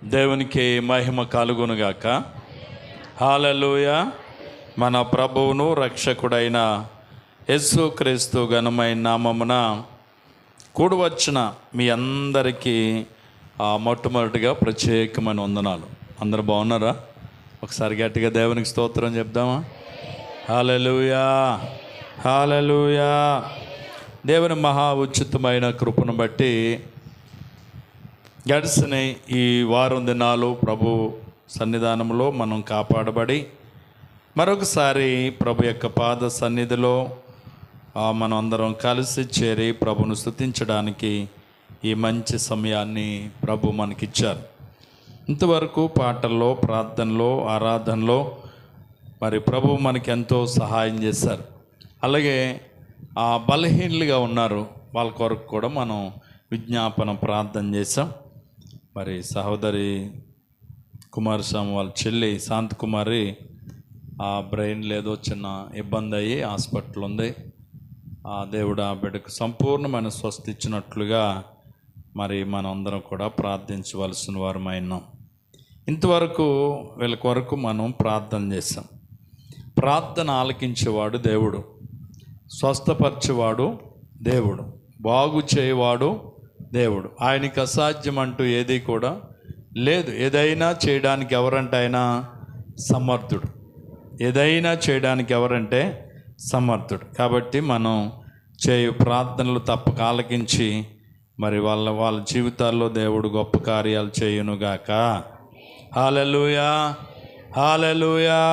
దేవునికి మహిమ కలుగునుగాక. హల్లెలూయా. మన ప్రభువును రక్షకుడైన యేసుక్రీస్తు ఘనమైన నామమున కూడివచ్చిన మీ అందరికీ మొట్టమొదటిగా ప్రత్యేకమైన వందనాలు. అందరు బాగున్నారా? ఒకసారి గట్టిగా దేవునికి స్తోత్రం చెప్దామా? హల్లెలూయా, హల్లెలూయా. దేవుని మహా ఉచితమైన కృపను బట్టి గడిచిన ఈ వారం దినాలు ప్రభు సన్నిధానంలో మనం కాపాడబడి మరొకసారి ప్రభు యొక్క పాద సన్నిధిలో మనం అందరం కలిసి చేరి ప్రభును స్తుతించడానికి ఈ మంచి సమయాన్ని ప్రభు మనకిచ్చారు. ఇంతవరకు పాటల్లో, ప్రార్థనలో, ఆరాధనలో మరి ప్రభు మనకి ఎంతో సహాయం చేశారు. అలాగే బలహీనులుగా ఉన్నారు, వాళ్ళ కొరకు కూడా మనం విజ్ఞాపన ప్రార్థన చేసాం. మరి సహోదరి కుమారస్వామి వాళ్ళ చెల్లి శాంతకుమారి బ్రెయిన్ లేదో చిన్న ఇబ్బంది అయ్యి హాస్పిటల్ ఉంది. దేవుడు ఆ బిడ్డకు సంపూర్ణమైన స్వస్థ ఇచ్చినట్లుగా మరి మనం అందరం కూడా ప్రార్థించవలసిన వారమైనాం. ఇంతవరకు వీళ్ళ కొరకు మనం ప్రార్థన చేసాం. ప్రార్థన ఆలకించేవాడు దేవుడు, స్వస్థపరిచేవాడు దేవుడు, బాగు చేయవాడు దేవుడు. ఆయనకి అసాధ్యం అంటూ ఏది కూడా లేదు. ఏదైనా చేయడానికి ఎవరంటే ఆయన సమర్థుడు. ఏదైనా చేయడానికి ఎవరంటే సమర్థుడు. కాబట్టి మనం చేయు ప్రార్థనలు తప్పక ఆలకించి మరి వాళ్ళ జీవితాల్లో దేవుడు గొప్ప కార్యాలు చేయునుగాక. హల్లెలూయా, హల్లెలూయా.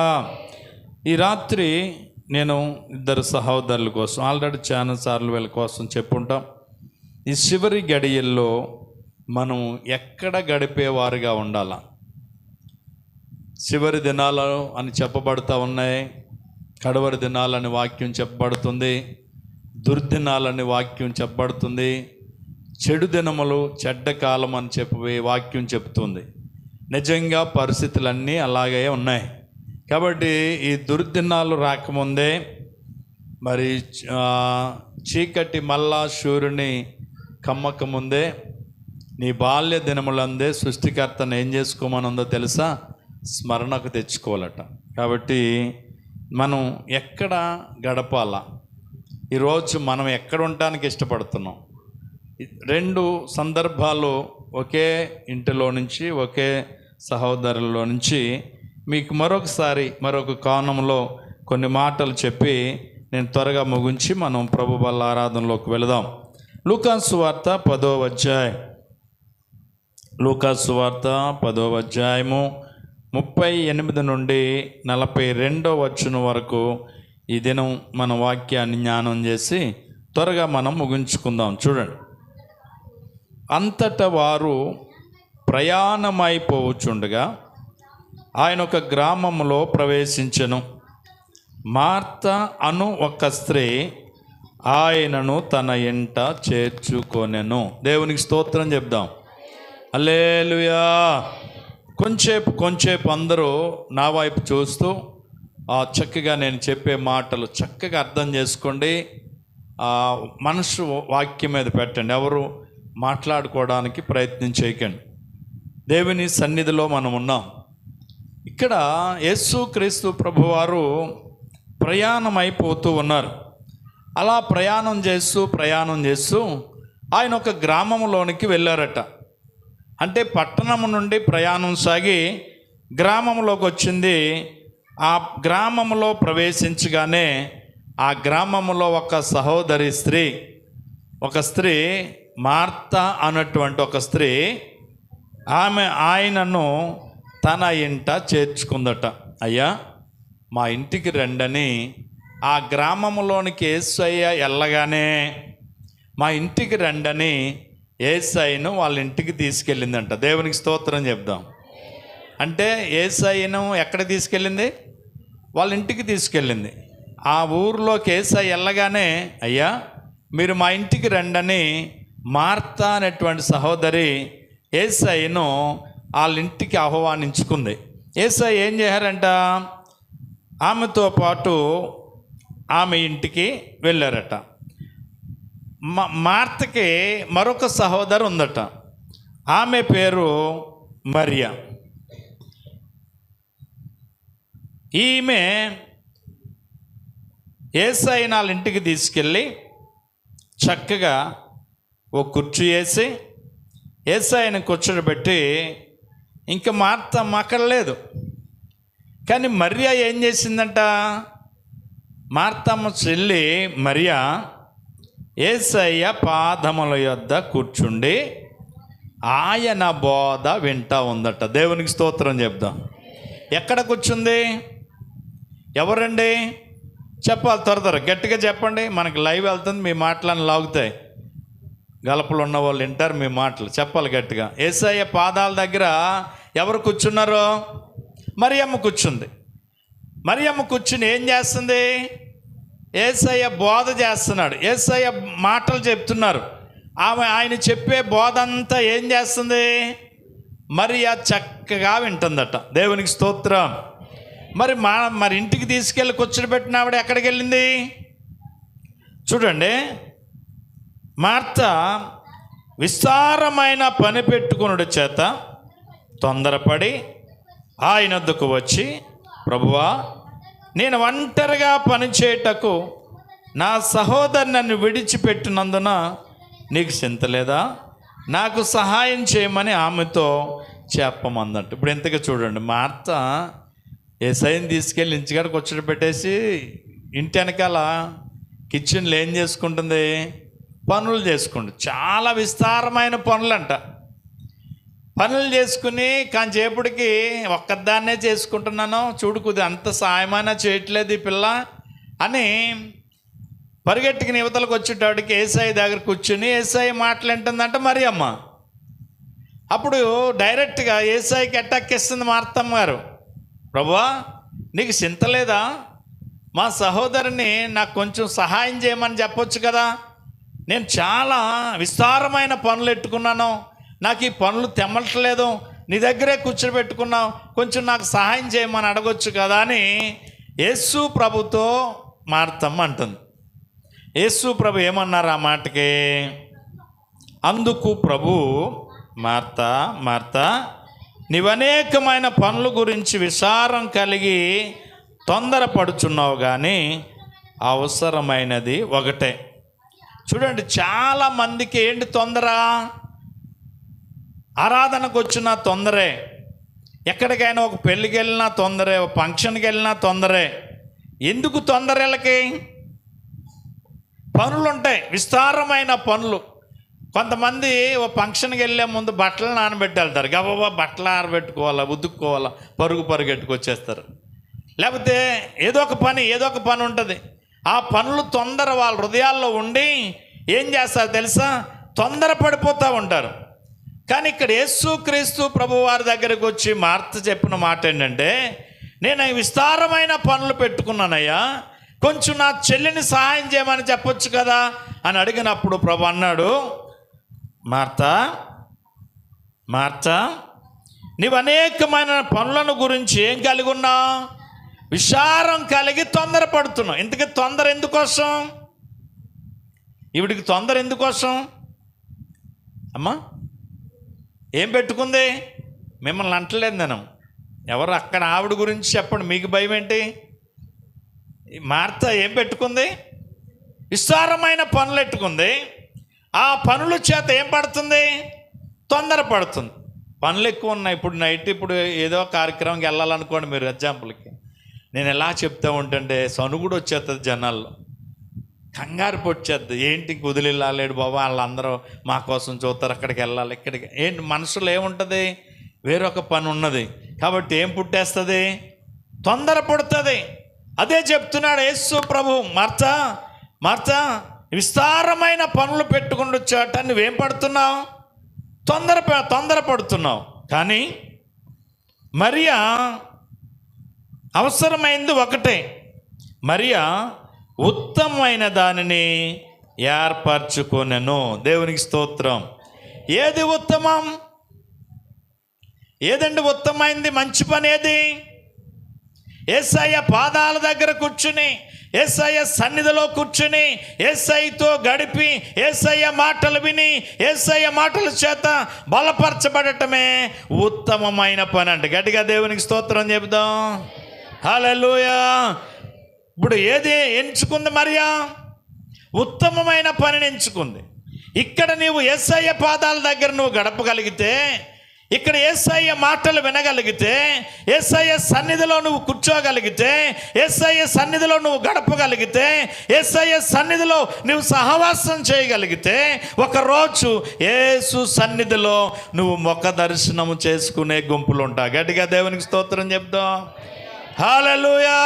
ఈ రాత్రి నేను ఇద్దరు సహోదరుల కోసం ఆల్రెడీ చాలా సార్లు వీళ్ళ కోసం చెప్పుంటాం. ఈ చివరి గడియల్లో మనం ఎక్కడ గడిపేవారుగా ఉండాలా? చివరి దినాలు అని చెప్పబడుతూ ఉన్నాయి, కడవరి దినాలని వాక్యం చెప్పబడుతుంది, దుర్దినాలని వాక్యం చెప్పబడుతుంది, చెడు దినములు, చెడ్డ కాలం అని చెప్పి వాక్యం చెప్తుంది. నిజంగా పరిస్థితులన్నీ అలాగే ఉన్నాయి. కాబట్టి ఈ దుర్దినాలు రాకముందే మరి చీకటి మళ్ళా సూర్యుని కమ్మక ముందే నీ బాల్య దినములందే సృష్టికర్తను ఏం చేసుకోమనుందో తెలుసా? స్మరణకు తెచ్చుకోవాలట. కాబట్టి మనం ఎక్కడ గడపాలా? ఈరోజు మనం ఎక్కడ ఉండటానికి ఇష్టపడుతున్నాం? రెండు సందర్భాలు ఒకే ఇంటిలో నుంచి, ఒకే సహోదరుల్లో నుంచి మీకు మరొక కోణంలో కొన్ని మాటలు చెప్పి నేను త్వరగా ముగించి మనం ప్రభు బల్ల ఆరాధనలోకి వెళదాం. లూకాసు సువార్త 10వ అధ్యాయం, లూకాసు సువార్త 10వ అధ్యాయము 38 నుండి 42వ వచనం వరకు ఈ దినం మన వాక్యాన్ని జ్ఞానం చేసి త్వరగా మనం ముగించుకుందాం. చూడండి. అంతటా వారు ప్రయాణమైపోవచ్చుండగా ఆయన ఒక గ్రామంలో ప్రవేశించెను. మార్త అను ఒక స్త్రీ ఆయనను తన ఇంట చేర్చుకొనెను. దేవునికి స్తోత్రం చెప్దాం. హల్లెలూయా. కొంచెంసేపు అందరూ నా వైపు చూస్తూ చక్కగా నేను చెప్పే మాటలు చక్కగా అర్థం చేసుకోండి. మనసు వాక్యం మీద పెట్టండి. ఎవరు మాట్లాడుకోవడానికి ప్రయత్నం చేయకండి. దేవుని సన్నిధిలో మనం ఉన్నాం. ఇక్కడ యేసుక్రీస్తు ప్రభువారు ప్రయాణం అయిపోతూ ఉన్నారు. అలా ప్రయాణం చేస్తూ ఆయన ఒక గ్రామంలోనికి వెళ్ళారట. అంటే పట్టణం నుండి ప్రయాణం సాగి గ్రామంలోకి వచ్చింది. ఆ గ్రామంలో ప్రవేశించగానే ఆ గ్రామంలో ఒక సహోదరి ఒక స్త్రీ మార్త అన్నటువంటి ఒక స్త్రీ ఆమె ఆయనను తన ఇంట చేర్చుకుందట. అయ్యా, మా ఇంటికి రండని ఆ గ్రామంలోనికి యేసయ్య వెళ్ళగానే మా ఇంటికి రండని యేసయ్యను వాళ్ళ ఇంటికి తీసుకెళ్ళిందంట. దేవునికి స్తోత్రం చెప్దాం. అంటే యేసయ్యను ఎక్కడ తీసుకెళ్ళింది? వాళ్ళ ఇంటికి తీసుకెళ్ళింది. ఆ ఊరిలోకి యేసయ్య వెళ్ళగానే అయ్యా మీరు మా ఇంటికి రండని మార్త అనేటువంటి సహోదరి యేసయ్యను వాళ్ళ ఇంటికి ఆహ్వానించుకుంది. యేసయ్య ఏం చేశారంట? ఆమెతో పాటు ఆమె ఇంటికి వెళ్ళారట. మార్తకి మరొక సహోదరు ఉందట. ఆమె పేరు మరియా. ఈమె యేసయ్య వాళ్ళ ఇంటికి తీసుకెళ్ళి చక్కగా ఓ కుర్చీ వేసి యేసయ్యని కూర్చోబెట్టి, ఇంకా మార్తమ్మ అక్కడ లేదు. కానీ మరియా ఏం చేసిందంట? మార్తమ్మ చెల్లి మరియా యేసయ్య పాదముల యొద్ద కూర్చుండి ఆయన బోధ వింటా ఉందట. దేవునికి స్తోత్రం చెప్దాం. ఎక్కడ కూర్చుంది? ఎవరండి? చెప్పాలి, త్వర గట్టిగా చెప్పండి. మనకి లైవ్ వెళ్తుంది, మీ మాటలను లాగుతాయి. గలపలు ఉన్న వాళ్ళు వింటారు మీ మాటలు. చెప్పాలి గట్టిగా. యేసయ్య పాదాల దగ్గర ఎవరు కూర్చున్నారో? మరియమ్మ కూర్చుంది. మరియమ్మ కూర్చుని ఏం చేస్తుంది? యేసయ్య బోధ చేస్తున్నాడు, యేసయ్య మాటలు చెప్తున్నారు. ఆయన చెప్పే బోధ అంతా ఏం చేస్తుంది? మరియా చక్కగా వింటుందట. దేవునికి స్తోత్రం. మరి ఇంటికి తీసుకెళ్ళి కూర్చోబెట్టిన ఆవిడ ఎక్కడికి వెళ్ళింది? చూడండి, మార్త విస్తారమైన పని పెట్టుకునుడి చేత తొందరపడి ఆయన వద్దకు వచ్చి, ప్రభువా, నేను ఒంటరిగా పనిచేయటకు నా సహోదరు నన్ను విడిచిపెట్టినందున నీకు చింతలేదా? నాకు సహాయం చేయమని ఆమెతో చెప్పమందట. ఇప్పుడు ఎంతగా చూడండి, మార్త యేసయ్యని తీసుకెళ్ళి ఇంటికాడ కూర్చోబెట్టేసి ఇంటి వెనకాల కిచెన్లో ఏం చేసుకుంటుంది? పనులు చేసుకుంటుంది. చాలా విస్తారమైన పనులంట. పనులు చేసుకుని కాంచేపటికి ఒక్కదాన్నే చేసుకుంటున్నాను, చూడుకుది అంత సాయమైనా చేయట్లేదు ఈ పిల్ల అని పరిగెట్టుకుని యువతలకు వచ్చేటప్పటికి యేసయ్య దగ్గర కూర్చుని యేసయ్య మాట్లాడుతుందంట మరియమ్మ. అప్పుడు డైరెక్ట్గా యేసయ్యకి ఎట్టక్కిస్తుంది మార్తమ్మ గారు, ప్రభువా, నీకు చింతలేదా? మా సహోదరుని నాకు కొంచెం సహాయం చేయమని చెప్పొచ్చు కదా. నేను చాలా విస్తారమైన పనులు ఎట్టుకున్నాను, నాకు ఈ పనులు తెమ్మట్లేదు, నీ దగ్గరే కూర్చోబెట్టుకున్నావు, కొంచెం నాకు సహాయం చేయమని అడగొచ్చు కదా అని యేసు ప్రభుతో మార్తమ్మ అంటుంది. యేసు ప్రభు ఏమన్నారు ఆ మాటకి? అందుకు ప్రభు, మార్తా మార్తా, నీవనేకమైన పనుల గురించి విచారం కలిగి తొందరపడుచున్నావు, కానీ అవసరమైనది ఒకటే. చూడండి, చాలా మందికి ఏంటి తొందర? ఆరాధనకు వచ్చినా తొందరే, ఎక్కడికైనా ఒక పెళ్ళికి వెళ్ళినా తొందరే, ఒక ఫంక్షన్కి వెళ్ళినా తొందరే. ఎందుకు తొందర? వీళ్ళకి పనులు ఉంటాయి, విస్తారమైన పనులు. కొంతమంది ఓ ఫంక్షన్కి వెళ్ళే ముందు బట్టలు నానబెట్టి వెళ్తారు, గబగబా బట్టలు ఆరబెట్టుకోవాలా, ఉతుక్కోవాలా, పరుగుపెట్టుకొచ్చేస్తారు. లేకపోతే ఏదో ఒక పని ఉంటుంది. ఆ పనులు తొందర వాళ్ళ హృదయాల్లో ఉండి ఏం చేస్తారు తెలుసా? తొందర పడిపోతూ ఉంటారు. కానీ ఇక్కడ యేసుక్రీస్తు ప్రభువారి దగ్గరకు వచ్చి మార్త చెప్పిన మాట ఏంటంటే, నేను విస్తారమైన పనులు పెట్టుకున్నానయ్యా, కొంచెం నా చెల్లిని సహాయం చేయమని చెప్పొచ్చు కదా అని అడిగినప్పుడు ప్రభు అన్నాడు, మార్తా మార్తా, నీవు అనేకమైన పనులను గురించి ఏం కలిగి ఉన్నావు? విచారం కలిగి తొందరపడుతున్నావు. ఇంతకీ తొందర ఎందుకోసం? ఈవిడికి తొందర ఎందుకోసం అమ్మా? ఏం పెట్టుకుంది? మిమ్మల్ని అంటలేదు నేను, ఎవరు అక్కడ ఆవిడ గురించి చెప్పండి, మీకు భయం ఏంటి? మార్త ఏం పెట్టుకుంది? విస్తారమైన పనులు పెట్టుకుంది. ఆ పనుల చేత ఏం పడుతుంది? తొందర పడుతుంది. పనులు ఎక్కువ ఉన్నాయి. ఇప్పుడు నైట్ ఏదో కార్యక్రమంకి వెళ్ళాలనుకోండి, మీరు ఎగ్జాంపుల్కి నేను ఎలా చెప్తా ఉంటుంటే సనుగుడు వచ్చేస్తుంది, జనాల్లో కంగారు పొచ్చేస్తుంది. ఏంటి కుదిలిల్లాలేడు బాబా, వాళ్ళందరూ మా కోసం చూస్తారు, అక్కడికి వెళ్ళాలి, ఇక్కడికి. ఏంటి మనసులో ఏముంటుంది? వేరొక పని ఉన్నది కాబట్టి ఏం పుట్టేస్తుంది? తొందర పుడుతుంది. అదే చెప్తున్నాడు యేసు ప్రభు, మార్తా మార్తా, విస్తారమైన పనులు పెట్టుకుని వచ్చాట, నువ్వేం పడుతున్నావు? తొందరపడుతున్నావు. కానీ మరియా అవసరమైంది ఒకటే. మరియా ఉత్తమమైన దానిని ఏర్పరచుకొనెను. దేవునికి స్తోత్రం. ఏది ఉత్తమం? ఏదండి ఉత్తమైంది? మంచి పని ఏది? యేసయ్య పాదాల దగ్గర కూర్చుని యేసయ్య సన్నిధిలో కూర్చుని యేసయ్యతో గడిపి యేసయ్య మాటలు విని యేసయ్య మాటల చేత బలపరచబడటమే ఉత్తమమైన పని అంట. గట్టిగా దేవునికి స్తోత్రం చెబుదాం. హల్లెలూయా. ఇప్పుడు ఏది ఎంచుకుంది మరియా? ఉత్తమమైన పనిని ఎంచుకుంది. ఇక్కడ నీవు యేసయ్య పాదాల దగ్గర నువ్వు గడపగలిగితే, ఇక్కడ యేసయ్య మాటలు వినగలిగితే, యేసయ్య సన్నిధిలో నువ్వు కూర్చోగలిగితే, యేసయ్య సన్నిధిలో నువ్వు గడపగలిగితే, యేసయ్య సన్నిధిలో నువ్వు సహవాసం చేయగలిగితే, ఒకరోజు యేసు సన్నిధిలో నువ్వు ముఖ దర్శనము చేసుకునే గుంపులు ఉంటావు. గట్టిగా దేవునికి స్తోత్రం చెప్దాం. హల్లెలూయా.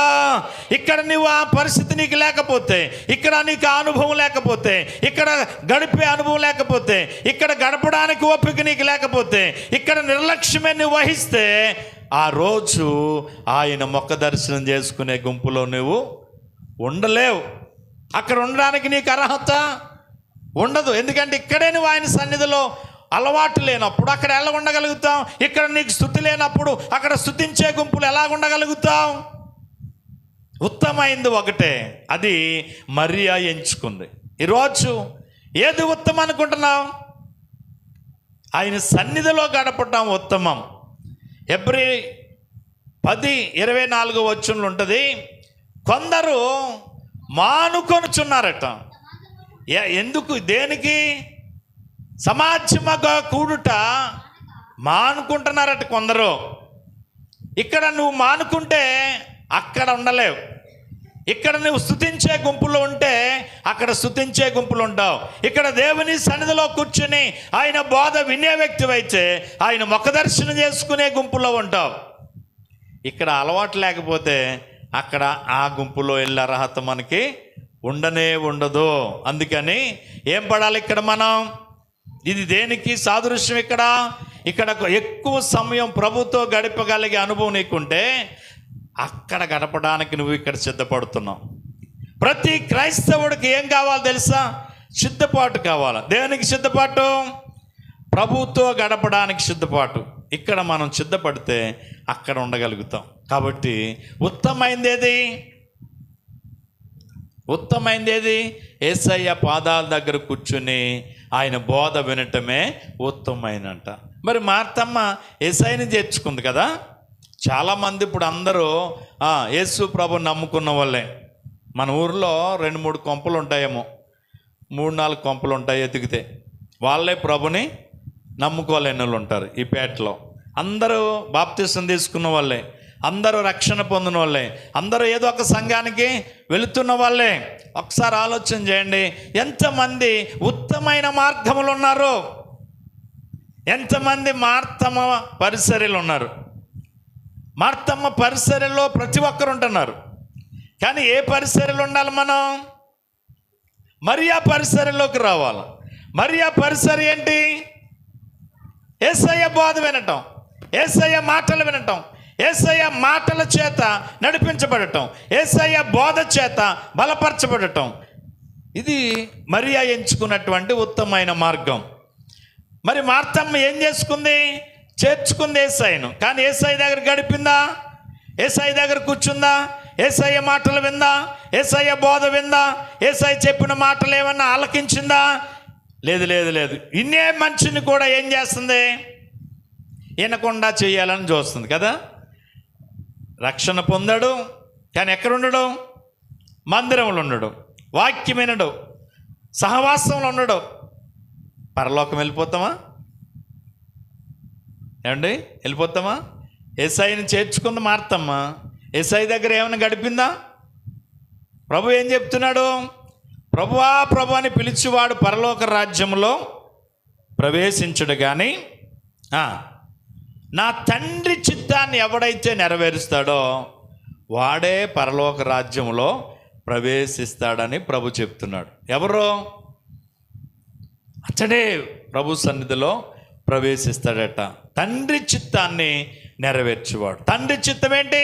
ఇక్కడ నువ్వు ఆ పరిస్థితి నీకు లేకపోతే, ఇక్కడ నీకు ఆ అనుభవం లేకపోతే, ఇక్కడ గడిపే అనుభవం లేకపోతే, ఇక్కడ గడపడానికి ఓపిక నీకు లేకపోతే, ఇక్కడ నిర్లక్ష్యమే నువ్వు వహిస్తే, ఆ రోజు ఆయన ముఖ దర్శనం చేసుకునే గుంపులో నువ్వు ఉండలేవు. అక్కడ ఉండడానికి నీకు అర్హత ఉండదు. ఎందుకంటే ఇక్కడే నువ్వు ఆయన సన్నిధిలో అలవాటు లేనప్పుడు అక్కడ ఎలా ఉండగలుగుతాం? ఇక్కడ నీకు స్తుతి లేనప్పుడు అక్కడ స్తుతించే గుంపులు ఎలా ఉండగలుగుతాం? ఉత్తమైంది ఒకటే, అది మరియా ఎంచుకుంది. ఈరోజు ఏది ఉత్తమం అనుకుంటున్నావు? ఆయన సన్నిధిలో గడపటం ఉత్తమం. హెబ్రీ 10:24 ఉంటుంది. కొందరు మానుకొనుచున్నారట. ఎందుకు? దేనికి? సమాజముగా కూడుట మానుకుంటున్నారట కొందరు. ఇక్కడ నువ్వు మానుకుంటే అక్కడ ఉండలేవు. ఇక్కడ నువ్వు స్తుతించే గుంపులో ఉంటే అక్కడ స్తుతించే గుంపులు ఉంటావు. ఇక్కడ దేవుని సన్నిధిలో కూర్చుని ఆయన బోధ వినే వ్యక్తివైతే ఆయన ముఖ దర్శనం చేసుకునే గుంపులో ఉంటావు. ఇక్కడ అలవాటు లేకపోతే అక్కడ ఆ గుంపులో వెళ్ళే అర్హత మనకి ఉండనే ఉండదు. అందుకని ఏం పడాలి ఇక్కడ మనం? ఇది దేనికి సాదృశ్యం? ఇక్కడ ఎక్కువ సమయం ప్రభుతో గడపగలిగే అనుభవం నీకుంటే అక్కడ గడపడానికి నువ్వు ఇక్కడ సిద్ధపడుతున్నావు. ప్రతి క్రైస్తవుడికి ఏం కావాలి తెలుసా? సిద్ధపాటు కావాలి. దేనికి సిద్ధపాటు? ప్రభుతో గడపడానికి సిద్ధపాటు. ఇక్కడ మనం సిద్ధపడితే అక్కడ ఉండగలుగుతాం. కాబట్టి ఉత్తమైంది ఏది? యేసయ్య పాదాల దగ్గర కూర్చుని ఆయన బోధ వినటమే ఉత్తమైనంట. మరి మార్తమ్మ యేసయ్యని చేర్చుకుంది కదా. చాలామంది ఇప్పుడు అందరూ యేసు ప్రభు నమ్ముకున్న వాళ్ళే. మన ఊర్లో 2-3 కొంపలు ఉంటాయేమో, 3-4 కొంపలు ఉంటాయి ఎతికితే. వాళ్ళే ప్రభుని నమ్ముకోలేని వాళ్ళు ఉంటారు ఈ పేటలో. అందరూ బాప్తిసం తీసుకున్న వాళ్ళే, అందరూ రక్షణ పొందిన వాళ్ళే, అందరూ ఏదో ఒక సంఘానికి వెళుతున్న వాళ్ళే. ఒకసారి ఆలోచన చేయండి, ఎంతమంది ఉత్తమైన మార్గములు ఉన్నారు, ఎంతమంది మార్తమ్మ పరిసర్యలు ఉన్నారు. మార్తమ్మ పరిసర్యలో ప్రతి ఒక్కరు ఉంటున్నారు. కానీ ఏ పరిసర్యలు ఉండాలి మనం? మరియా పరిసర్యలోకి రావాలి. మరియా పరిసర్య ఏంటి? యేసయ్య బోధ వినటం, యేసయ్య మాటలు వినటం, యేసయ్య మాటల చేత నడిపించబడటం, యేసయ్య బోధ చేత బలపరచబడటం. ఇది మరియా ఎంచుకున్నటువంటి ఉత్తమైన మార్గం. మరి మార్తమ్మ ఏం చేసుకుంది? చేర్చుకుంది యేసయ్యను. కానీ యేసయ్య దగ్గర గడిపిందా? యేసయ్య దగ్గర కూర్చుందా? యేసయ్య మాటలు విందా? యేసయ్య బోధ విందా? యేసయ్య చెప్పిన మాటలు ఏమన్నా ఆలకించిందా? లేదు లేదు లేదు. ఇన్నే మనిషిని కూడా ఏం చేస్తుంది? వినకుండా చేయాలని చూస్తుంది కదా. రక్షణ పొందాడు, కానీ ఎక్కడ ఉండడు? మందిరంలో ఉండడు, వాక్యం వినడు, సహవాసంలో ఉండడు. పరలోకం వెళ్ళిపోతామా? ఏమండి, వెళ్ళిపోతామా? యేసయ్యని చేర్చుకుంది మార్తమ్మ. యేసయ్య దగ్గర ఏమైనా గడిపిందా? ప్రభు ఏం చెప్తున్నాడు? ప్రభువా ప్రభు అని పిలిచివాడు పరలోక రాజ్యంలో ప్రవేశించడు, కానీ నా తండ్రి చిత్తాన్ని ఎవడైతే నెరవేరుస్తాడో వాడే పరలోక రాజ్యంలో ప్రవేశిస్తాడని ప్రభు చెప్తున్నాడు. ఎవరు? అతడే ప్రభు సన్నిధిలో ప్రవేశిస్తాడట. తండ్రి చిత్తాన్ని నెరవేర్చేవాడు. తండ్రి చిత్తం ఏంటి?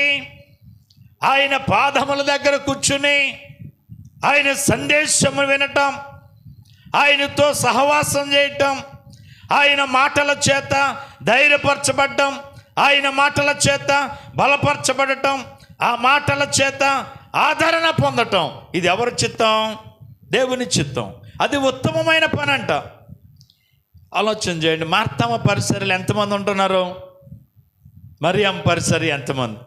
ఆయన పాదముల దగ్గర కూర్చుని ఆయన సందేశము వినటం, ఆయనతో సహవాసం చేయటం, ఆయన మాటల చేత ధైర్యపరచబడటం, ఆయన మాటల చేత బలపరచబడటం, ఆ మాటల చేత ఆదరణ పొందటం, ఇది ఎవరి చిత్తం? దేవుని చిత్తం. అది ఉత్తమమైన పని అంట. ఆలోచన చేయండి. మార్తమ్మ పరిసరాలు ఎంతమంది ఉంటున్నారు? మరియమ్మ పరిసరి ఎంతమంది?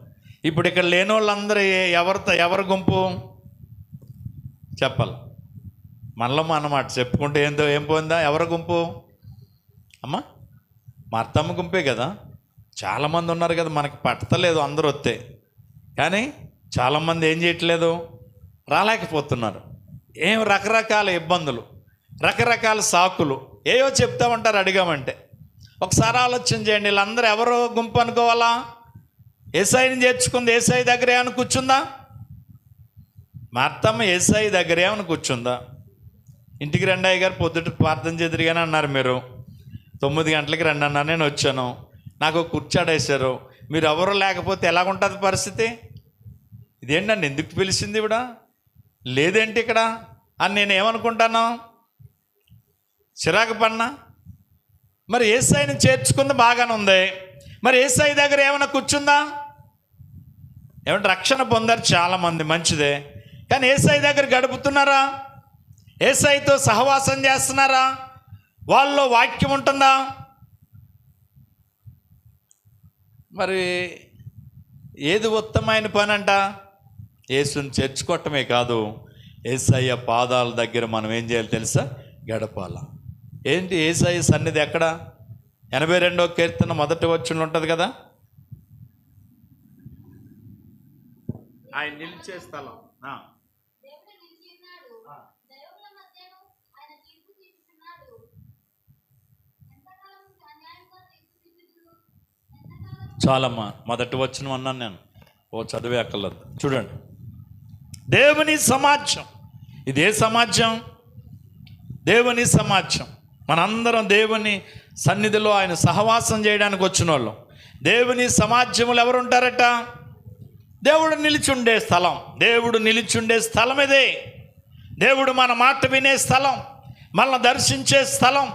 ఇప్పుడు ఇక్కడ లేని వాళ్ళందరూ ఎవరి గుంపు చెప్పాలి? మనలమ్మ అన్నమాట. చెప్పుకుంటే ఏం పోయిందా? ఎవరి గుంపు అమ్మా? మార్తమ్మ గుంపే కదా. చాలామంది ఉన్నారు కదా, మనకి పట్టలేదు అందరూ వస్తే. కానీ చాలామంది ఏం చేయట్లేదు, రాలేకపోతున్నారు. రకరకాల ఇబ్బందులు, రకరకాల సాకులు ఏవో చెప్తా ఉంటారు అడిగామంటే. ఒకసారి ఆలోచన చేయండి, వీళ్ళందరూ ఎవరో గుంపు అనుకోవాలా? యేసయ్యని చేర్చుకుంది యేసయ్య దగ్గర ఏమైనా కూర్చుందా? మార్తమ్మ యేసయ్య దగ్గర ఏమైనా కూర్చుందా? ఇంటికి రండి అయ్య గారు, పొద్దుట ప్రార్థన చేద్దరుగానే అన్నారు. మీరు 9 గంటలకి రండి అన్నారు, నేను వచ్చాను. నాకు కూర్చాడేశారు. మీరు ఎవరు లేకపోతే ఎలాగుంటుంది పరిస్థితి? ఇదేంటండి ఎందుకు పిలిచింది ఇవిడ, లేదేంటి ఇక్కడ అని నేను ఏమనుకుంటాను? చిరాకు పడినా. మరి యేసయ్యని చేర్చుకుంది బాగానే ఉంది, మరి యేసయ్య దగ్గర ఏమైనా కూర్చుందా? ఏమంటే రక్షణ పొందారు చాలామంది, మంచిదే. కానీ యేసయ్య దగ్గర గడుపుతున్నారా? యేసయ్యతో సహవాసం చేస్తున్నారా? వాళ్ళలో వాక్యం ఉంటుందా? మరి ఏది ఉత్తమమైన పని అంట? యేసుని చేర్చుకోవటమే కాదు, యేసయ్య పాదాల దగ్గర మనం ఏం చేయాలి తెలుసా? గడపాల. ఏంటి యేసయ్య సన్నిధి ఎక్కడ? 82వ కీర్తన 1వ వచనం ఉంటుంది కదా, ఆయన నిలిచే స్థలం. చాలమ్మా, 1వ వచనం అన్నాను నేను, చదివే అక్కర్లేదు. చూడండి, దేవుని సమాజం. ఇదే సమాజం, దేవుని సమాజం. మనందరం దేవుని సన్నిధిలో ఆయన సహవాసం చేయడానికి వచ్చిన వాళ్ళం. దేవుని సమాజంలో ఎవరు ఉంటారట? దేవుడు నిలిచుండే స్థలం. దేవుడు నిలిచుండే స్థలం ఇదే. దేవుడు మన మాట వినే స్థలం, మనల్ని దర్శించే స్థలం,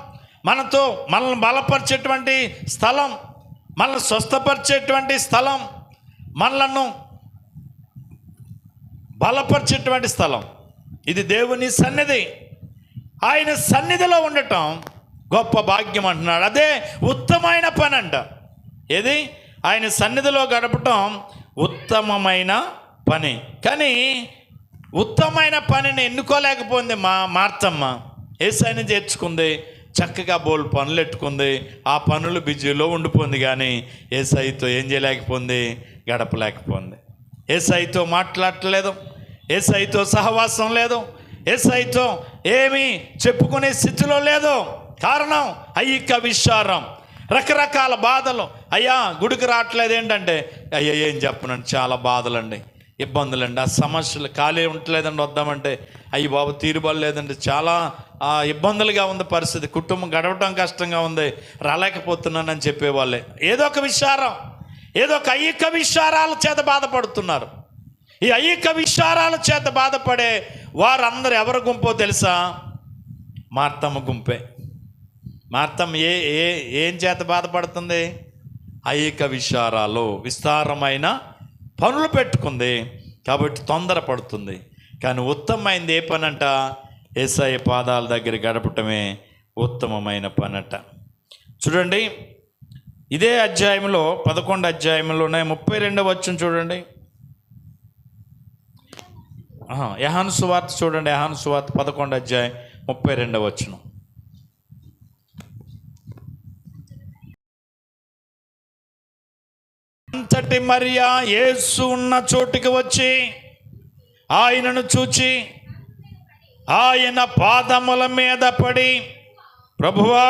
మనల్ని బలపరిచేటువంటి స్థలం, మనల్ని స్వస్థపరిచేటువంటి స్థలం, మనలను బలపరిచేటువంటి స్థలం. ఇది దేవుని సన్నిధి. ఆయన సన్నిధిలో ఉండటం గొప్ప భాగ్యం అంటున్నాడు. అదే ఉత్తమమైన పని అంట. ఏది? ఆయన సన్నిధిలో గడపటం ఉత్తమమైన పని. కానీ ఉత్తమమైన పనిని ఎన్నుకోలేకపోయింది మార్తమ్మ. యేసయ్యని చేర్చుకుంది, చక్కగా బోల్ పనులు ఎట్టుకుంది, ఆ పనులు బిజీలో ఉండిపోయింది. కానీ యేసయ్యతో ఏం చేయలేకపోయింది? గడపలేకపోయింది. యేసయ్యతో మాట్లాడలేదు, యేసయ్యతో సహవాసం లేదు, యేసయ్యతో ఏమీ చెప్పుకునే స్థితిలో లేదు. కారణం ఐహిక విచారం, రకరకాల బాధలు. అయ్యా గుడికి రావట్లేదు ఏంటంటే, అయ్యా ఏం చెప్పనండి, చాలా బాధలండి, ఇబ్బందులండి, ఆ సమస్యలు, ఖాళీ ఉండలేదండి, వద్దామంటే అయ్యి బాబు తీరుబడలేదండి, చాలా ఇబ్బందులుగా ఉంది పరిస్థితి, కుటుంబం గడవటం కష్టంగా ఉంది, రాలేకపోతున్నానని చెప్పేవాళ్ళే. ఏదో ఒక విచారం, ఏదో ఒక ఐహిక విచారాల చేత బాధపడుతున్నారు. ఈ ఐహిక విచారాల చేత బాధపడే వారందరూ ఎవరి గుంపో తెలుసా? మార్తమ్మ గుంపే. మార్తమ్మ ఏం చేత బాధపడుతుంది? ఐహిక విచారాలు, విస్తారమైన పనులు పెట్టుకుంది కాబట్టి తొందరపడుతుంది. కానీ ఉత్తమమైనది ఏ పని అంట? యేసయ్య పాదాల దగ్గర గడపటమే ఉత్తమమైన పని అంట. చూడండి, ఇదే అధ్యాయంలో 11వ అధ్యాయంలోనే 32వ వచనం చూడండి. యోహాను సువార్త చూడండి, యోహాను సువార్త 11వ అధ్యాయం 32వ వచనం. అంతటి మరియా యేసు ఉన్న చోటికి వచ్చి ఆయనను చూచి ఆయన పాదముల మీద పడి, ప్రభువా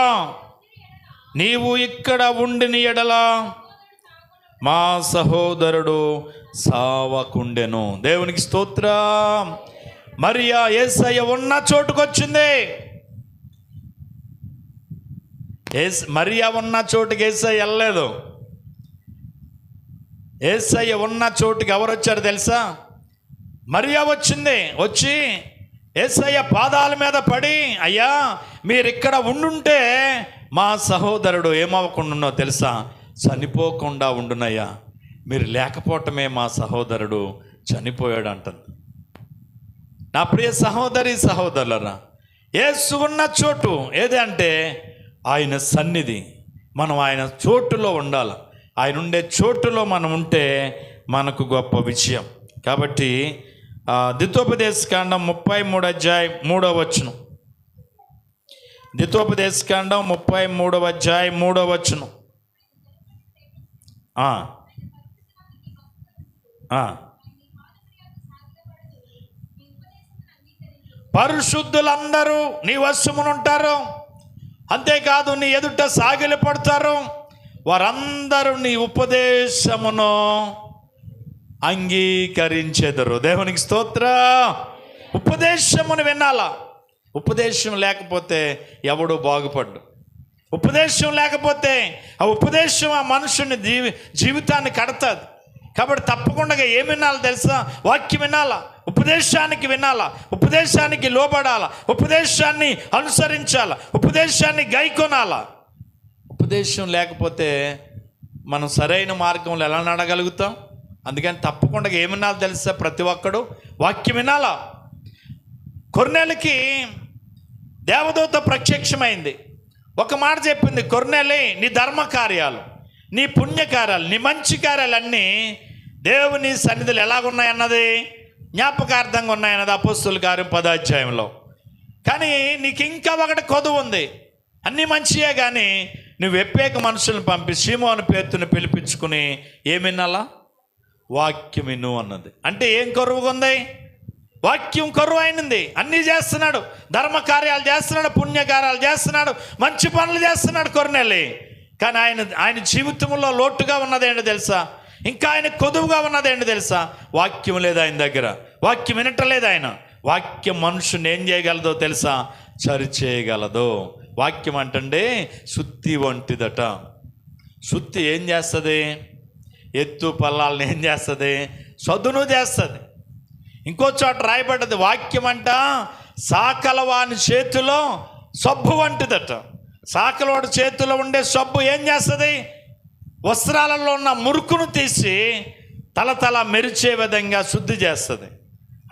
నీవు ఇక్కడ ఉండిన ఎడల మా సహోదరుడు సావకుండెను. దేవునికి స్తోత్రం. మరియా యేసయ్య ఉన్న చోటుకొచ్చింది. మరియా ఉన్న చోటుకి యేసయ్య వెళ్ళలేదు. యేసయ్య ఉన్న చోటుకి ఎవరు వచ్చారు తెలుసా? మరియా వచ్చింది. వచ్చి యేసయ్య పాదాల మీద పడి, అయ్యా మీరు ఇక్కడ ఉండుంటే మా సహోదరుడు ఏమవ్వకుండా తెలుసా? చనిపోకుండా ఉండునయ్యా, మీరు లేకపోవటమే మా సహోదరుడు చనిపోయాడు అంటుంది. నా ప్రియ సహోదరి సహోదరులరా, యేసు ఉన్న చోటు ఏది అంటే ఆయన సన్నిధి. మనం ఆయన చోటులో ఉండాలి. ఆయన ఉండే చోటులో మనం ఉంటే మనకు గొప్ప విజయం. కాబట్టి ద్వితోపదేశకాండం 33వ అధ్యాయం 3వ వచనం. ద్వితోపదేశకాండం 33వ అధ్యాయం 3వ వచనం. పరిశుద్ధులందరూ నీ వశమునుంటారు, అంతేకాదు నీ ఎదుట సాగిలి పడతారు, వారందరూ నీ ఉపదేశమును అంగీకరించెదరు. దేవునికి స్తోత్రం. ఉపదేశమును వినాలా. ఉపదేశం లేకపోతే ఎవడు బాగుపడ్డు. ఉపదేశం లేకపోతే ఆ ఉపదేశం ఆ మనుషుని జీవితాన్ని కడతాది. కాబట్టి తప్పకుండా ఏం వినాలి తెలుసా? వాక్యం వినాలా, ఉపదేశానికి వినాలా, ఉపదేశానికి లోబడాలా, ఉపదేశాన్ని అనుసరించాలా, ఉపదేశాన్ని గైకొనాలా. ఉపదేశం లేకపోతే మనం సరైన మార్గంలో ఎలా నడగలుగుతాం? అందుకని తప్పకుండా ఏం వినాలి తెలుసా? ప్రతి ఒక్కడు వాక్యం వినాలా. కొర్నేలికి దేవదూత ప్రత్యక్షమైంది. ఒక మాట చెప్పింది, కొర్నేలి నీ ధర్మ కార్యాలు, నీ పుణ్యకార్యాలు, నీ మంచి కార్యాలన్నీ దేవుని సన్నిధులు ఎలాగున్నాయన్నది జ్ఞాపకార్థంగా ఉన్నాయన్నది అపోస్తలుల కార్యం 10వ అధ్యాయంలో. కానీ నీకు ఇంకా ఒకటి కొదువు ఉంది. అన్నీ మంచియే, కానీ నువ్వు ఎప్పేక మనుషులను పంపి సీమోను పేతుని పిలిపించుకుని ఏమినాలా? వాక్యం విను అన్నది. అంటే ఏం కరువుగా ఉంది? వాక్యం కరువు అయినది. అన్నీ చేస్తున్నాడు, ధర్మ కార్యాలు చేస్తున్నాడు, పుణ్యకార్యాలు చేస్తున్నాడు, మంచి పనులు చేస్తున్నాడు కొర్నేలి. కానీ ఆయన జీవితంలో లోటుగా ఉన్నదేంటో తెలుసా? ఇంకా ఆయన కొదువుగా ఉన్నదేంటో తెలుసా? వాక్యం లేదు ఆయన దగ్గర. వాక్యం వినటలేదు ఆయన. వాక్యం మనుషుని ఏం చేయగలదో తెలుసా? సరిచేయగలదు. వాక్యం అంటండి సుత్తి వంటిదట. సుత్తి ఏం చేస్తుంది? ఎత్తు పల్లాలను ఏం చేస్తుంది? సదును చేస్తుంది. ఇంకో చోట రాయబడ్డది, వాక్యం అంట సాకలవాని చేతిలో సబ్బు వంటిదట. సాకలవాడి చేతిలో ఉండే సబ్బు ఏం చేస్తుంది? వస్త్రాలలో ఉన్న మురుకును తీసి తల మెరిచే విధంగా శుద్ధి చేస్తుంది.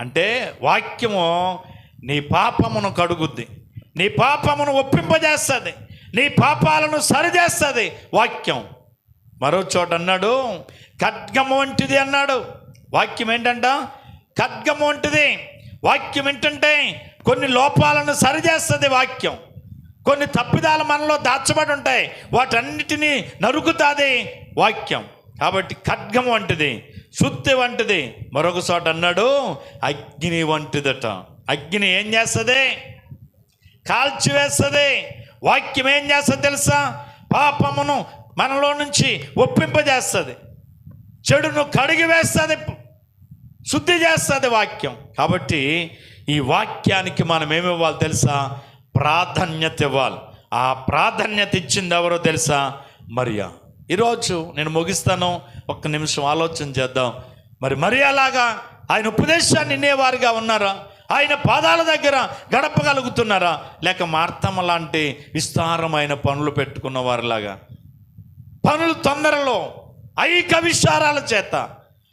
అంటే వాక్యము నీ పాపమును కడుగుద్ది, నీ పాపమును ఒప్పింపజేస్తుంది, నీ పాపాలను సరిచేస్తుంది వాక్యం. మరో చోట అన్నాడు ఖడ్గము వంటిది అన్నాడు. వాక్యం ఏంటంట? ఖడ్గము వంటిది. వాక్యం ఏంటంటే కొన్ని లోపాలను సరిచేస్తుంది వాక్యం. కొన్ని తప్పిదాలు మనలో దాచబడి ఉంటాయి, వాటన్నిటినీ నరుకుతుంది వాక్యం. కాబట్టి ఖడ్గం వంటిది, శుద్ధి వంటిది. మరొక చోట అన్నాడు అగ్ని వంటిదట. అగ్ని ఏం చేస్తుంది? కాల్చివేస్తుంది. వాక్యం ఏం చేస్తుంది తెలుసా? పాపమును మనలో నుంచి ఒప్పింపజేస్తుంది, చెడును కడిగి వేస్తుంది, శుద్ధి చేస్తుంది వాక్యం. కాబట్టి ఈ వాక్యానికి మనం ఏమి ఇవ్వాలి తెలుసా? ప్రాధాన్యత ఇవ్వాలి. ఆ ప్రాధాన్యత ఇచ్చింది ఎవరో తెలుసా? మరియా. ఈరోజు నేను ముగిస్తాను, ఒక్క నిమిషం ఆలోచన చేద్దాం. మరి మరియాలాగా ఆయన ఉపదేశాన్ని వినేవారుగా ఉన్నారా? ఆయన పాదాల దగ్గర గడపగలుగుతున్నారా? లేక మార్తమ్మ లాంటి విస్తారమైన పనులు పెట్టుకున్న వారిలాగా, పనులు తొందరలో, ఐక విచారాల చేత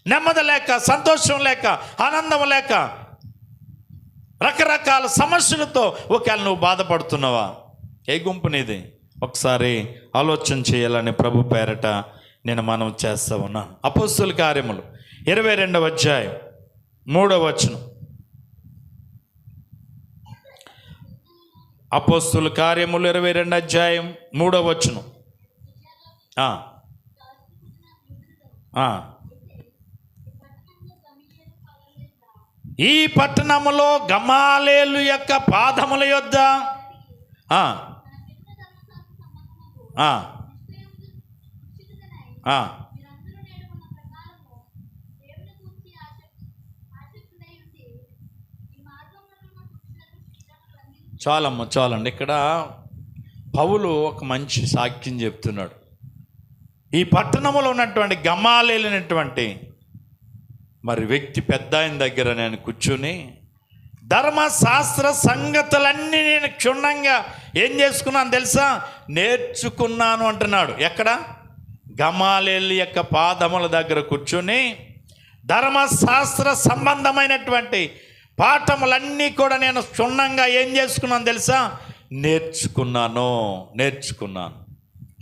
నెమ్మది లేక, సంతోషం లేక, ఆనందం లేక, రకరకాల సమస్యలతో ఒకవేళ నువ్వు బాధపడుతున్నావా? ఏ గుంపు నీది? ఒకసారి ఆలోచన చేయాలని ప్రభు పేరట నేను మనం చేస్తా ఉన్నా. అపోస్తలుల కార్యములు 22వ అధ్యాయం 3వ వచనం. అపోస్తలుల కార్యములు 22వ అధ్యాయం 3వ వచనం. ఈ పట్టణములో గమాలేలు యొక్క పాదముల యొద్ద చాలండి. ఇక్కడ పౌలు ఒక మంచి సాక్ష్యం చెప్తున్నాడు. ఈ పట్టణంలో ఉన్నటువంటి గమాలేలినటువంటి మరి వ్యక్తి పెద్ద ఆయన దగ్గర నేను కూర్చుని ధర్మశాస్త్ర సంగతులన్నీ నేను క్షుణ్ణంగా ఏం చేసుకున్నాను తెలుసా? నేర్చుకున్నాను అంటున్నాడు. ఎక్కడ? గమాలేలు యొక్క పాదముల దగ్గర కూర్చుని ధర్మశాస్త్ర సంబంధమైనటువంటి పాఠములన్నీ కూడా నేను క్షుణ్ణంగా ఏం చేసుకున్నాను తెలుసా? నేర్చుకున్నాను.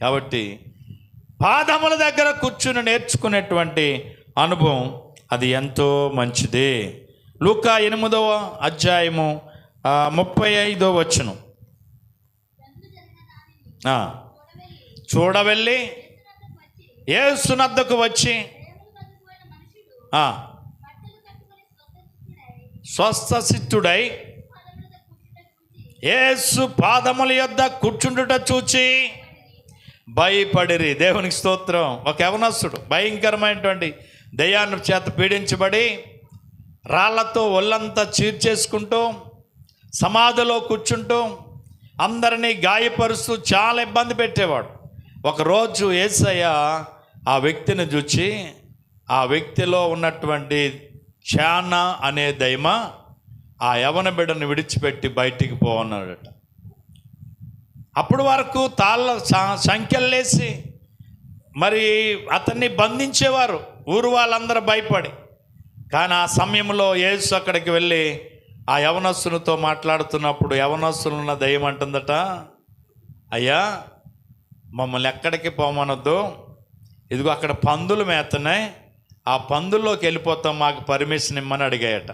కాబట్టి పాదముల దగ్గర కూర్చుని నేర్చుకునేటువంటి అనుభవం అది ఎంతో మంచిది. లూకా 8వ అధ్యాయము 35వ వచనం. చూడవెళ్ళి యేసు నద్దకు వచ్చి స్వస్థసిద్ధుడై యేసు పాదముల యొద్ద కూర్చుండుట చూచి భయపడిరి. దేవునికి స్తోత్రం. ఒక యవనస్తుడు భయంకరమైనటువంటి దయ్యాన్ని చేత పీడించబడి రాళ్లతో ఒళ్ళంతా చీర్చేసుకుంటూ సమాధిలో కూర్చుంటూ అందరినీ గాయపరుస్తూ చాలా ఇబ్బంది పెట్టేవాడు. ఒకరోజు యేసయ్య ఆ వ్యక్తిని చూచి ఆ వ్యక్తిలో ఉన్నటువంటి చాన అనే దైమ ఆ యవన బిడ్డను విడిచిపెట్టి బయటికి పోవన్నాడట. అప్పటి వరకు తాళ్ళ సంఖ్యలేసి మరి అతన్ని బంధించేవారు ఊరు వాళ్ళందరూ భయపడి. కానీ ఆ సమయంలో యేసు అక్కడికి వెళ్ళి ఆ యవనస్తునితో మాట్లాడుతున్నప్పుడు యవనస్తులున్న దయ్యం అంటుందట, అయ్యా మమ్మల్ని ఎక్కడికి పోమనొద్దు, ఇదిగో అక్కడ పందులు మేతనే, ఆ పందుల్లోకి వెళ్ళిపోతాం, మాకు పర్మిషన్ ఇమ్మని అడిగాయట.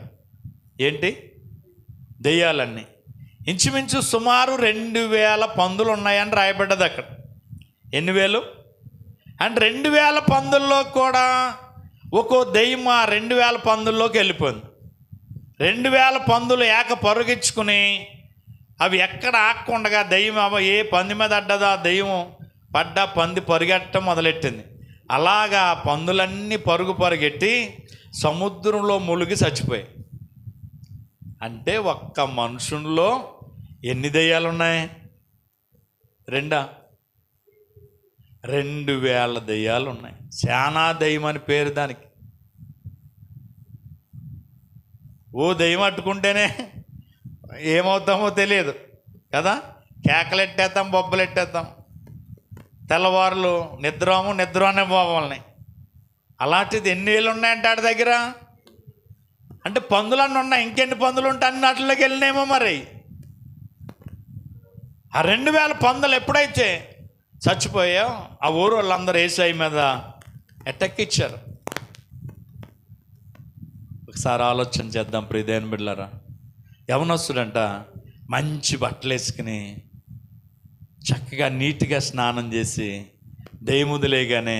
ఏంటి? దెయ్యాలన్నీ. ఇంచుమించు సుమారు 2000 పందులు ఉన్నాయని రాయబడ్డది అక్కడ. ఎన్ని వేలు అంటే 2000 పందుల్లో కూడా ఒక్కో దెయ్యం ఆ 2000 పందుల్లోకి వెళ్ళిపోయింది. 2000 పందులు ఏక పరుగించుకుని అవి ఎక్కడ ఆక్కుండగా దెయ్యం ఏ పంది మీద అడ్డదా దెయ్యం పడ్డా పంది పరిగెట్టడం మొదలెట్టింది. అలాగా పందులన్నీ పరుగెట్టి సముద్రంలో మునిగి చచ్చిపోయాయి. అంటే ఒక్క మనుషుల్లో ఎన్ని దెయ్యాలు ఉన్నాయి? 2000 దెయ్యాలు ఉన్నాయి. శానా దెయ్యం అని పేరు దానికి. ఓ దెయ్యం అట్టుకుంటేనే ఏమవుతామో తెలియదు కదా. కేకలెట్టేద్దాం, బొబ్బలెట్టేద్దాం, తెల్లవారులు నిద్రనే పోవాలని. అలాంటిది ఎన్ని వేలు ఉన్నాయంటే ఆడి దగ్గర. అంటే పందులన్నీ ఉన్నాయి, ఇంకెన్ని పందులు ఉంటే అన్ని వాటిలోకి వెళ్ళినేమో మరి. ఆ 2000 పందులు ఎప్పుడైతే చచ్చిపోయాయో ఆ ఊరు వాళ్ళందరూ యేసయ్య మీద ఎట్టెక్కిచ్చారు. ఒకసారి ఆలోచన చేద్దాం ప్రియదేవుని బిడ్డలారా. యవనస్తుడంట మంచి బట్టలు వేసుకుని చక్కగా నీట్గా స్నానం చేసి దెయ్యముదిలేగానే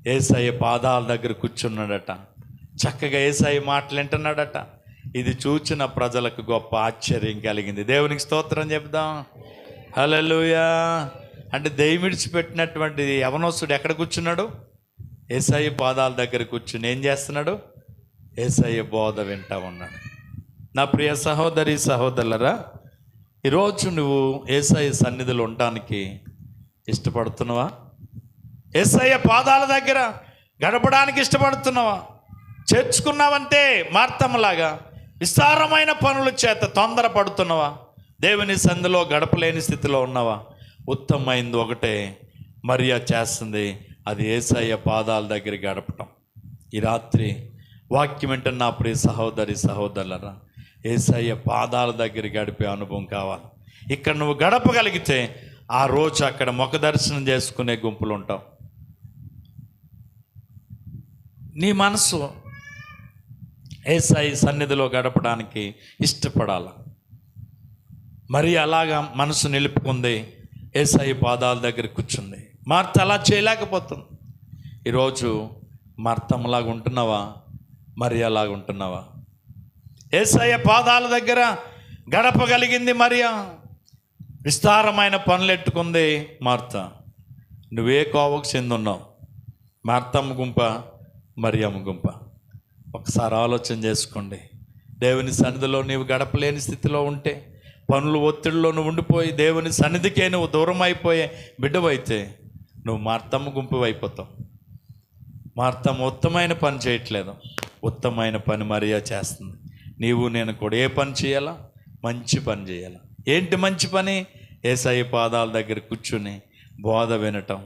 యేసయ్య పాదాల దగ్గర కూర్చున్నాడట. చక్కగా యేసయ్య మాటలు వింటున్నాడట. ఇది చూచిన ప్రజలకు గొప్ప ఆశ్చర్యం కలిగింది. దేవునికి స్తోత్రం చెప్దాం. హల్లెలూయా. అంటే దెయ్యం విడిచిపెట్టినటువంటి యవనస్తుడు ఎక్కడ కూర్చున్నాడు? యేసయ్య పాదాల దగ్గర కూర్చుని ఏం చేస్తున్నాడు? యేసయ్య బోధ వింటా ఉన్నాడు. నా ప్రియ సహోదరి సహోదరులరా, ఈరోజు నువ్వు యేసయ్య సన్నిధిలో ఉండడానికి ఇష్టపడుతున్నావా? యేసయ్య పాదాల దగ్గర గడపడానికి ఇష్టపడుతున్నావా? చేర్చుకున్నావంటే మార్తమ్మలాగా విస్తారమైన పనుల చేత తొందరపడుతున్నావా? దేవుని సన్నిధిలో గడపలేని స్థితిలో ఉన్నావా? ఉత్తమమైంది ఒకటే మరియా చేస్తుంది, అది యేసయ్య పాదాల దగ్గర గడపటం. ఈ రాత్రి వాక్యం వింటున్న నా ప్రియ సహోదరి సహోదరులరా, యేసయ్య పాదాల దగ్గర గడిపే అనుభవం కావాలి. ఇక్కడ నువ్వు గడపగలిగితే ఆ రోజు అక్కడ ముఖ దర్శనం చేసుకునే గుంపులు ఉంటావు. నీ మనసు యేసయ్య సన్నిధిలో గడపడానికి ఇష్టపడాలి. మరి అలాగా మనసు నిలుపుకుంది, యేసయ్య పాదాల దగ్గర కూర్చుంది. మార్త అలా చేయలేకపోతుంది. ఈరోజు మార్తమ్మలాగా ఉంటున్నావా? మరి అలాగా ఉంటున్నావా? యేసయ్య పాదాల దగ్గర గడపగలిగింది మరియా. విస్తారమైన పనులు ఎట్టుకుంది మార్త. నువ్వే కోవకు చెందున్నావు? మార్తమ్మ గుంప, మరియమ్మ గుంప? ఒకసారి ఆలోచన చేసుకోండి. దేవుని సన్నిధిలో నీవు గడపలేని స్థితిలో ఉంటే, పనులు ఒత్తిడిలో నువ్వు ఉండిపోయి దేవుని సన్నిధికే నువ్వు దూరం అయిపోయే బిడ్డవైతే నువ్వు మార్తమ్మ గుంపు అయిపోతావు. మార్తమ్మ ఉత్తమైన పని చేయట్లేదు, ఉత్తమైన పని మరియా చేస్తుంది. నీవు నేను కూడా ఏ పని చేయాలా? మంచి పని చేయాలా. ఏంటి మంచి పని? యేసయ్య పాదాల దగ్గర కూర్చుని బోధ వినటం,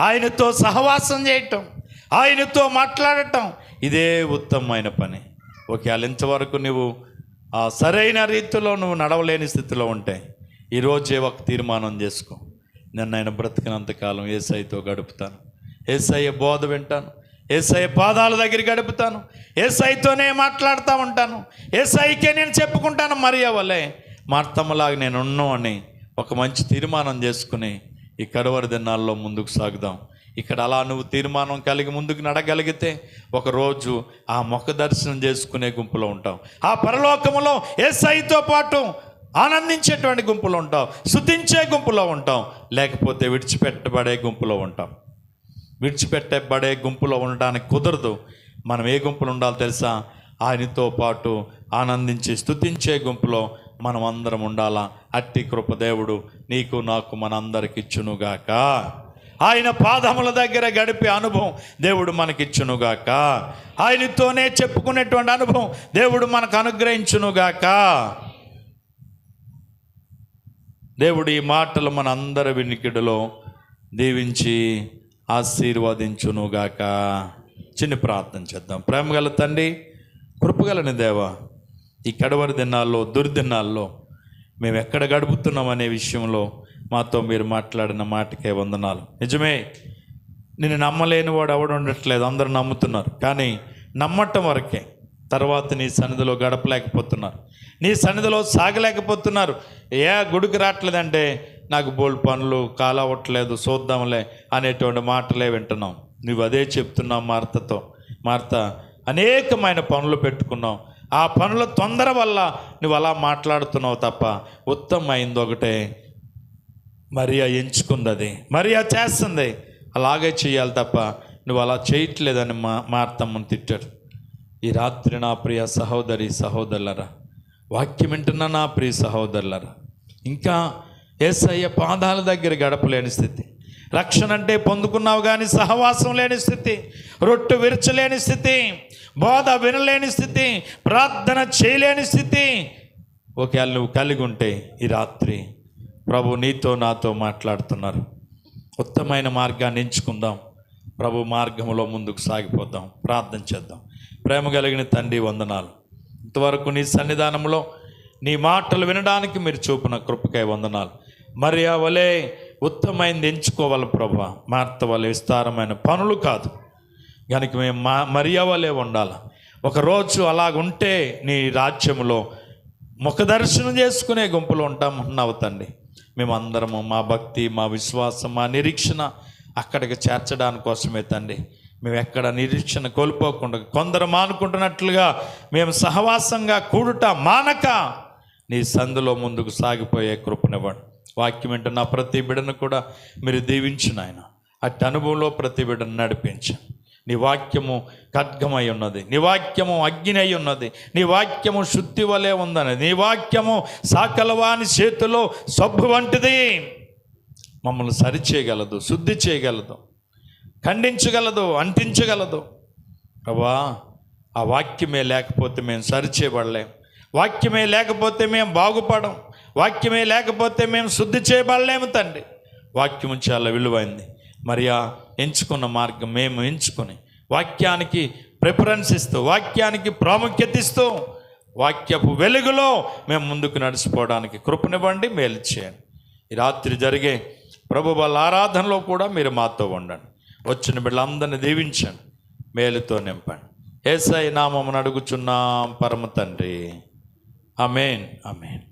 ఆయనతో సహవాసం చేయటం, ఆయనతో మాట్లాడటం ఇదే ఉత్తమమైన పని. ఒకవేళ ఇంతవరకు నువ్వు సరైన రీతిలో నువ్వు నడవలేని స్థితిలో ఉంటే ఈరోజే ఒక తీర్మానం చేసుకో. నన్ను ఆయన బ్రతికినంతకాలం యేసయ్యతో గడుపుతాను, యేసయ్య బోధ వింటాను, యేసయ్య పాదాల దగ్గర గడుపుతాను, యేసయ్యతోనే మాట్లాడుతూ ఉంటాను, యేసయ్యకే నేను చెప్పుకుంటాను. మరియా వలే మార్తమ్మలాగా నేను ఉన్నాను అని ఒక మంచి తీర్మానం చేసుకుని ఈ కడవరి దినాల్లో ముందుకు సాగుదాం. ఇక్కడ అలా నువ్వు తీర్మానం కలిగి ముందుకు నడగలిగితే ఒకరోజు ఆ ముఖ దర్శనం చేసుకునే గుంపులో ఉంటావు, ఆ పరలోకములో యేసయ్యతో పాటు ఆనందించేటువంటి గుంపులో ఉంటావు, స్తుతించే గుంపులో ఉంటాం. లేకపోతే విడిచిపెట్టబడే గుంపులో ఉంటాం. విడిచిపెట్టబడే గుంపులో ఉండడానికి కుదరదు. మనం ఏ గుంపులో ఉండాలో తెలుసా? ఆయనతో పాటు ఆనందించి స్తుతించే గుంపులో మనం అందరం ఉండాలా. అట్టి కృప దేవుడు నీకు నాకు మనందరికి ఇచ్చునుగాక. ఆయన పాదముల దగ్గర గడిపే అనుభవం దేవుడు మనకిచ్చునుగాక. ఆయనతోనే చెప్పుకునేటువంటి అనుభవం దేవుడు మనకు అనుగ్రహించునుగాక. దేవుడు ఈ మాటలు మన అందరి వినికిడిలో దీవించి ఆశీర్వదించునుగాక. చిన్న ప్రార్థన చేద్దాం. ప్రేమగల తండ్రి, కృపగలని దేవా, ఈ కడవరి దినాల్లో దుర్దినాల్లో మేము ఎక్కడ గడుపుతున్నాం అనే విషయంలో మాతో మీరు మాట్లాడిన మాటకే వందనాలు. నిజమే, నేను నమ్మలేని వాడు ఎవడు ఉండట్లేదు, అందరూ నమ్ముతున్నారు. కానీ నమ్మటం వరకే. తర్వాత నీ సన్నిధిలో గడపలేకపోతున్నారు, నీ సన్నిధిలో సాగలేకపోతున్నారు. ఏ గుడికి రావట్లేదంటే నాకు బోల్ పనులు కాలవట్లేదు, చూద్దాంలే అనేటువంటి మాటలే వింటున్నాం. నువ్వు అదే చెప్తున్నావు మార్తతో. మార్త అనేకమైన పనులు పెట్టుకున్నావు, ఆ పనుల తొందర వల్ల నువ్వు అలా మాట్లాడుతున్నావు తప్ప ఉత్తమమైంది ఒకటే. మరియా ఎంచుకుంది, అది మరియా చేస్తుంది, అలాగే చేయాలి తప్ప నువ్వు అలా చేయట్లేదని మార్తమ్మను తిట్టాడు. ఈ రాత్రి నా ప్రియ సహోదరి సహోదరులరా, వాక్యం వింటున్న నా ప్రియ సహోదరులరా, ఇంకా యేసయ్య పాదాల దగ్గర గడపలేని స్థితి, రక్షణ అంటే పొందుకున్నావు కానీ సహవాసం లేని స్థితి, రొట్టె విరచలేని స్థితి, బోధ వినలేని స్థితి, ప్రార్థన చేయలేని స్థితి ఒకవేళ నువ్వు కలిగి ఉంటే ఈ రాత్రి ప్రభు నీతో నాతో మాట్లాడుతున్నారు. ఉత్తమైన మార్గాన్ని ఎంచుకుందాం, ప్రభు మార్గంలో ముందుకు సాగిపోదాం. ప్రార్థన చేద్దాం. ప్రేమ కలిగిన తండ్రి, వందనాలు. ఇంతవరకు నీ సన్నిధానంలో నీ మాటలు వినడానికి మీరు చూపిన కృపకై వందనాలు. మరియా వలే ఉత్తమైంది ఎంచుకోవాలి ప్రభా. మార్త వలె విస్తారమైన పనులు కాదు కనుక మేము మరియా వలే ఉండాలి. ఒకరోజు అలాగుంటే నీ రాజ్యములో ముఖ దర్శనం చేసుకునే గుంపులు ఉంటామన్నావు తండ్రి. మేమందరము మా భక్తి, మా విశ్వాసం, మా నిరీక్షణ అక్కడికి చేర్చడానికి కోసమే తండ్రి. మేము ఎక్కడ నిరీక్షణ కోల్పోకుండా కొందరు మానుకుంటున్నట్లుగా మేము సహవాసంగా కూడుట మానక నీ సందులో ముందుకు సాగిపోయే కృపనివ్వండి. వాక్యం వింటున్న ప్రతి బిడ్డను కూడా మీరు దీవించిన ఆయన అట్టి అనుభవంలో ప్రతి బిడ్డను నడిపించండి. నీ వాక్యము ఖడ్గమై ఉన్నది, నీ వాక్యము అగ్ని అయి ఉన్నది, నీ వాక్యము శుద్ధి వలె ఉందని, నీ వాక్యము సాకలవాని చేతిలో సబ్బు వంటిది. మమ్మల్ని సరిచేయగలదు, శుద్ధి చేయగలదు, ఖండించగలదు, అంటించగలదు. ప్రభా, ఆ వాక్యమే లేకపోతే మేము సరిచేయబడలేం, వాక్యమే లేకపోతే మేము బాగుపడం, వాక్యమే లేకపోతే మేము శుద్ధి చేయబడలేము తండ్రి. వాక్యము చాలా విలువైంది. మరియా ఎంచుకున్న మార్గం మేము ఎంచుకొని వాక్యానికి ప్రిఫరెన్స్ ఇస్తూ, వాక్యానికి ప్రాముఖ్యత ఇస్తూ, వాక్యపు వెలుగులో మేము ముందుకు నడిచిపోవడానికి కృపనివ్వండి, మేలు చేయండి. ఈ రాత్రి జరిగే ప్రభు వాళ్ళ ఆరాధనలో కూడా మీరు మాతో ఉండండి. వచ్చిన బిడ్డలందరినీ దీవించండి, మేలుతో నింపండి. యేసయ్య నామమున అడుగుచున్నాం పరమ తండ్రి. ఆమేన్, ఆమేన్.